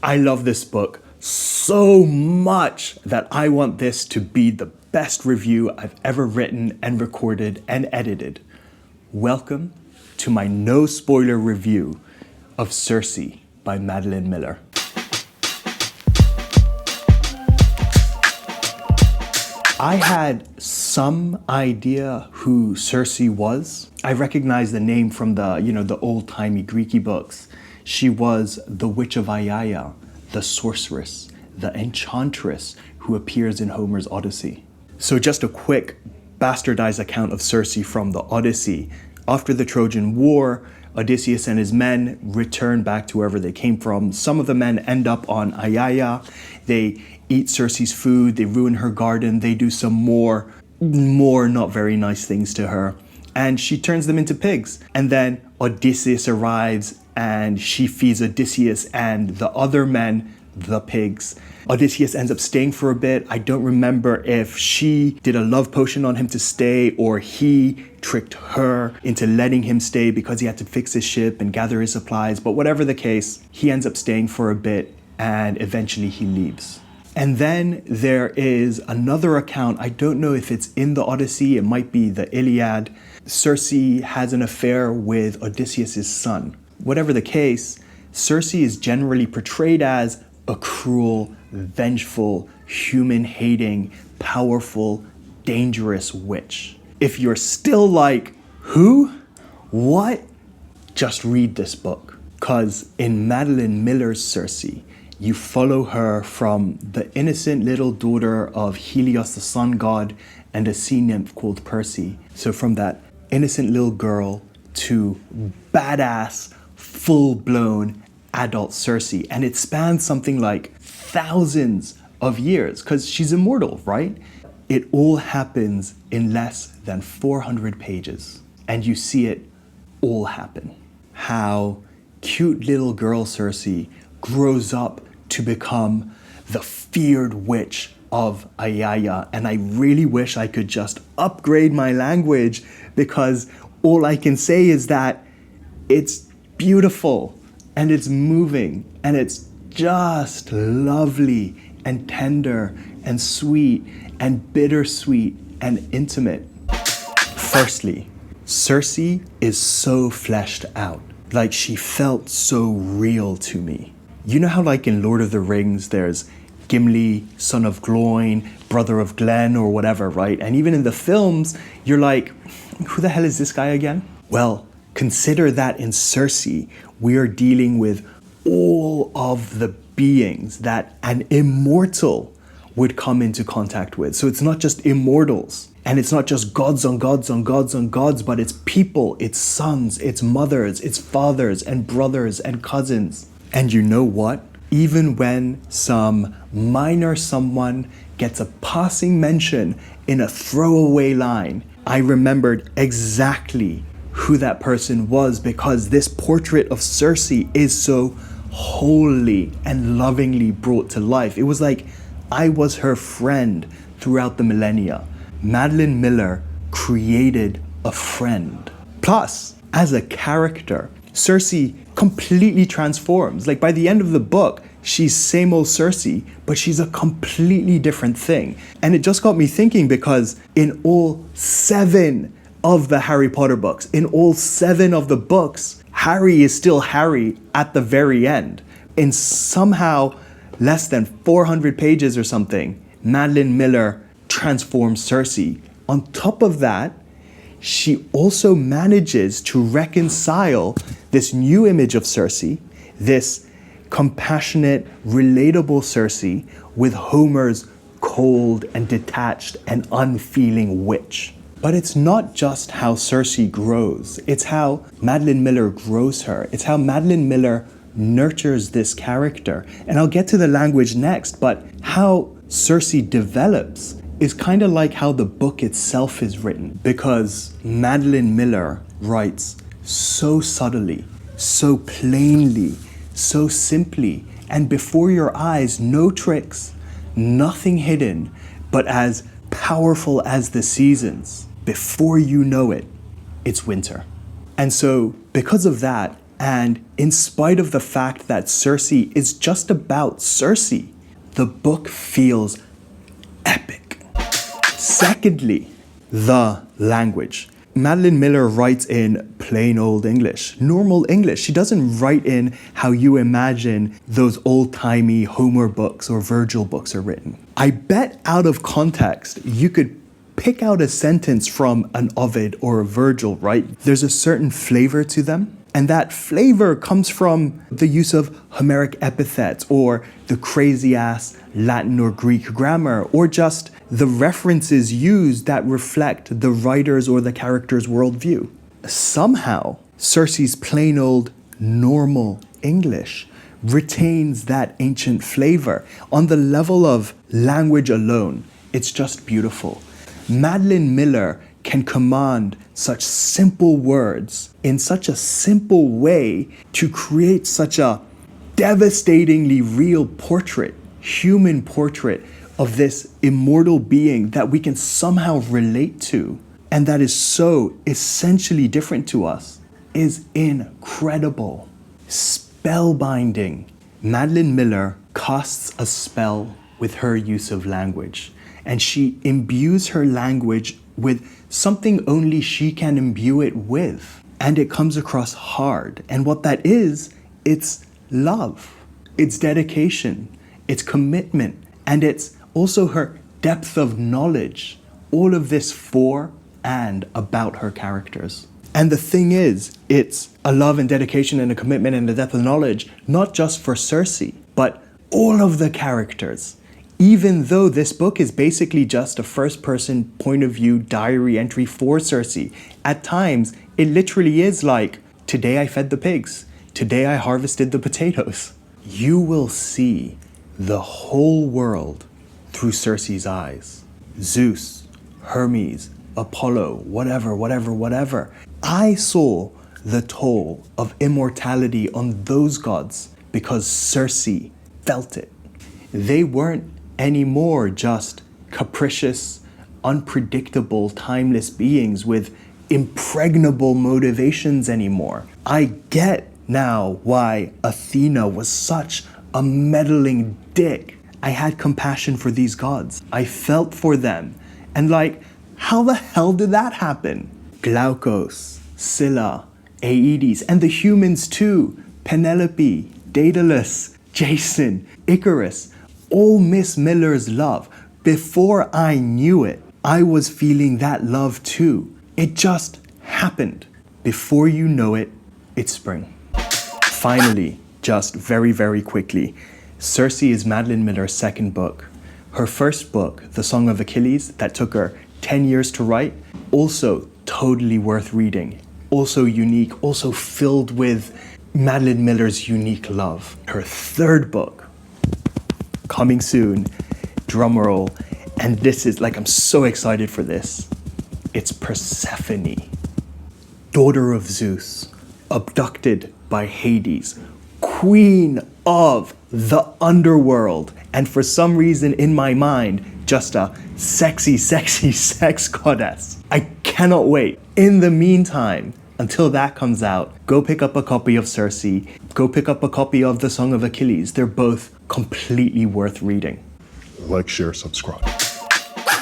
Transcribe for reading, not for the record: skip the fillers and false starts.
I love this book so much that I want this to be the best review I've ever written and recorded and edited. Welcome to my no spoiler review of Circe by Madeline Miller. I had some idea who Circe was. I recognized the name from the old-timey Greeky books. She was the Witch of Aiaia, the sorceress, the enchantress who appears in Homer's Odyssey. So just a quick bastardized account of Circe from the Odyssey. After the Trojan War, Odysseus and his men return back to wherever they came from. Some of the men end up on Aiaia. They eat Circe's food, they ruin her garden, they do some more not very nice things to her. And she turns them into pigs. And then Odysseus arrives and she feeds Odysseus and the other men the pigs. Odysseus ends up staying for a bit. I don't remember if she did a love potion on him to stay or he tricked her into letting him stay because he had to fix his ship and gather his supplies. But whatever the case, he ends up staying for a bit and eventually he leaves. And then there is another account. I don't know if it's in the Odyssey. It might be the Iliad. Circe has an affair with Odysseus' son. Whatever the case, Circe is generally portrayed as a cruel, vengeful, human-hating, powerful, dangerous witch. If you're still like, who? What? Just read this book. Because in Madeline Miller's Circe, you follow her from the innocent little daughter of Helios, the sun god, and a sea nymph called Perse. So from that innocent little girl to badass, full-blown adult Circe. And it spans something like thousands of years because she's immortal, right? It all happens in less than 400 pages. And you see it all happen. How cute little girl Circe grows up to become the feared witch of Aiaia. And I really wish I could just upgrade my language because all I can say is that it's beautiful and it's moving and it's just lovely and tender and sweet and bittersweet and intimate. Firstly, Circe is so fleshed out. Like she felt so real to me. You know how like in Lord of the Rings, there's Gimli, son of Gloin, brother of Glen or whatever, right? And even in the films, you're like, who the hell is this guy again? Well, consider that in Circe, we are dealing with all of the beings that an immortal would come into contact with. So it's not just immortals. And it's not just gods on gods on gods on gods, but it's people, it's sons, it's mothers, it's fathers and brothers and cousins. And you know what? Even when some minor someone gets a passing mention in a throwaway line, I remembered exactly who that person was because this portrait of Circe is so wholly and lovingly brought to life. It was like I was her friend throughout the millennia. Madeline Miller created a friend. Plus, as a character, Circe completely transforms. Like by the end of the book, she's same old Circe, but she's a completely different thing. And it just got me thinking because in all 7 of the Harry Potter books, in all 7 of the books, Harry is still Harry at the very end. In somehow less than 400 pages or something, Madeline Miller transforms Circe. On top of that, she also manages to reconcile this new image of Circe, this compassionate, relatable Circe, with Homer's cold and detached and unfeeling witch. But it's not just how Circe grows, it's how Madeline Miller grows her. It's how Madeline Miller nurtures this character. And I'll get to the language next, but how Circe develops is kind of like how the book itself is written, because Madeline Miller writes so subtly, so plainly, so simply, and before your eyes, no tricks, nothing hidden, but as powerful as the seasons. Before you know it, it's winter. And so because of that, And in spite of the fact that Circe is just about Circe, the book feels epic. Secondly, the language. Madeline Miller writes in plain old English, normal English. She doesn't write in how you imagine those old-timey Homer books or Virgil books are written. I bet out of context, you could pick out a sentence from an Ovid or a Virgil, right? There's a certain flavor to them. And that flavor comes from the use of Homeric epithets or the crazy-ass Latin or Greek grammar, or just the references used that reflect the writer's or the character's worldview. Somehow, Circe's plain old normal English retains that ancient flavor. On the level of language alone, it's just beautiful. Madeline Miller can command such simple words in such a simple way to create such a devastatingly real portrait, human portrait of this immortal being that we can somehow relate to, and that is so essentially different to us, is incredible. Spellbinding. Madeline Miller casts a spell with her use of language, and she imbues her language with something only she can imbue it with. And it comes across hard. And what that is, it's love, it's dedication, it's commitment, and it's also her depth of knowledge. All of this for and about her characters. And the thing is, it's a love and dedication and a commitment and a depth of knowledge, not just for Circe, but all of the characters. Even though this book is basically just a first-person point of view diary entry for Circe, at times it literally is like, today I fed the pigs, today I harvested the potatoes. You will see the whole world through Circe's eyes. Zeus, Hermes, Apollo, whatever. I saw the toll of immortality on those gods because Circe felt it. They weren't anymore just capricious, unpredictable, timeless beings with impregnable motivations anymore. I get now why Athena was such a meddling dick. I had compassion for these gods. I felt for them. And like, how the hell did that happen? Glaucus, Scylla, Aedes, and the humans too. Penelope, Daedalus, Jason, Icarus, all Miss Miller's love. Before I knew it, I was feeling that love too. It just happened. Before you know it, it's spring. Finally, just very quickly, Circe is Madeline Miller's second book. Her first book, The Song of Achilles, that took her 10 years to write, also totally worth reading. Also unique, also filled with Madeline Miller's unique love. Her third book, coming soon, drumroll, and this is like, I'm so excited for this. It's Persephone, daughter of Zeus, abducted by Hades, queen of the underworld, and for some reason in my mind, just a sexy sex goddess. I cannot wait. In the meantime, until that comes out, go pick up a copy of Circe, go pick up a copy of The Song of Achilles. They're both completely worth reading. Like, share, subscribe.